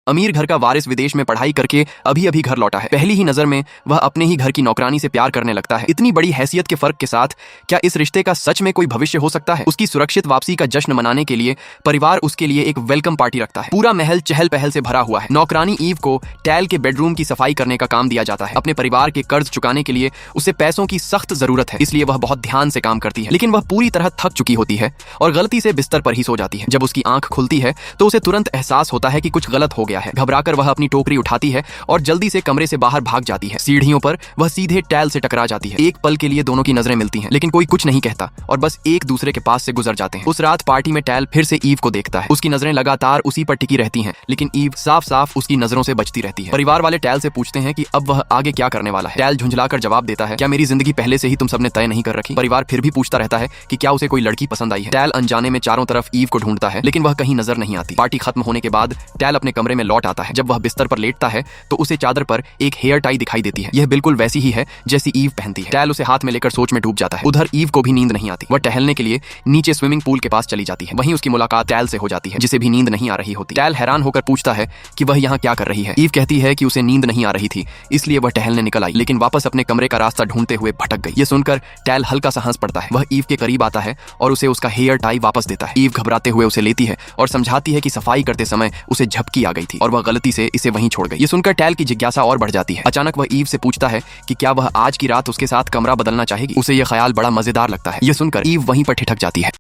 अमीर घर का वारिस विदेश में पढ़ाई करके अभी अभी घर लौटा है। पहली ही नजर में वह अपने ही घर की नौकरानी से प्यार करने लगता है। इतनी बड़ी हैसियत के फर्क के साथ क्या इस रिश्ते का सच में कोई भविष्य हो सकता है? उसकी सुरक्षित वापसी का जश्न मनाने के लिए परिवार उसके लिए एक वेलकम पार्टी रखता है। पूरा महल चहल पहल से भरा हुआ है। नौकरानी ईव को टैल के बेडरूम की सफाई करने का काम दिया जाता है। अपने परिवार के कर्ज चुकाने के लिए उसे पैसों की सख्त जरूरत है, इसलिए वह बहुत ध्यान से काम करती है। लेकिन वह पूरी तरह थक चुकी होती है और गलती से बिस्तर पर ही सो जाती है। जब उसकी आंख खुलती है तो उसे तुरंत एहसास होता है कि कुछ गलत हो गया है। घबराकर वह अपनी टोकरी उठाती है और जल्दी से कमरे से बाहर भाग जाती है। सीढ़ियों पर वह सीधे टैल से टकरा जाती है। एक पल के लिए दोनों की नजरें मिलती हैं, लेकिन कोई कुछ नहीं कहता और बस एक दूसरे के पास से गुजर जाते हैं। उस रात पार्टी में टैल फिर से ईव को देखता है। उसकी नजरें लगातार उसी पर टिकी रहती हैं, लेकिन ईव साफ साफ उसकी नजरों से बचती रहती है। परिवार वाले टैल से पूछते हैं कि अब वह आगे क्या करने वाला है। टैल झुंझलाकर जवाब देता है, क्या मेरी जिंदगी पहले से ही तुम सबने तय नहीं कर रखी? परिवार फिर भी पूछता रहता है कि क्या उसे कोई लड़की पसंद आई है। टैल अनजाने में चारों तरफ ईव को ढूंढता है, लेकिन वह कहीं नजर नहीं आती। पार्टी खत्म होने के बाद टैल अपने कमरे में लौट आता है। जब वह बिस्तर पर लेटता है तो उसे चादर पर एक हेयर टाई दिखाई देती है। यह बिल्कुल वैसी ही है जैसी ईव पहनती है। टैल उसे हाथ में लेकर सोच में डूब जाता है। उधर ईव को भी नींद नहीं आती। वह टहलने के लिए नीचे स्विमिंग पूल के पास चली जाती है। वहीं उसकी मुलाकात टैल से हो जाती है, जिसे भी नींद नहीं आ रही होती। टैल हैरान होकर पूछता है कि वह यहाँ क्या कर रही है। ईव कहती है कि उसे नींद नहीं आ रही थी, इसलिए वह टहलने निकल आई, लेकिन वापस अपने कमरे का रास्ता ढूंढते हुए भटक गई। ये सुनकर टैल हल्का सा हंस पड़ता है। वह ईव के करीब आता है और उसे उसका हेयर टाई वापस देता है। ईव घबराते हुए उसे लेती है और समझाती है कि सफाई करते समय उसे झपकी आ गई थी और वह गलती से इसे वहीं छोड़ गई। ये सुनकर टैल की जिज्ञासा और बढ़ जाती है। अचानक वह ईव से पूछता है कि क्या वह आज की रात उसके साथ कमरा बदलना चाहेगी। उसे यह ख्याल बड़ा मजेदार लगता है। यह सुनकर ईव वहीं पर ठिठक जाती है।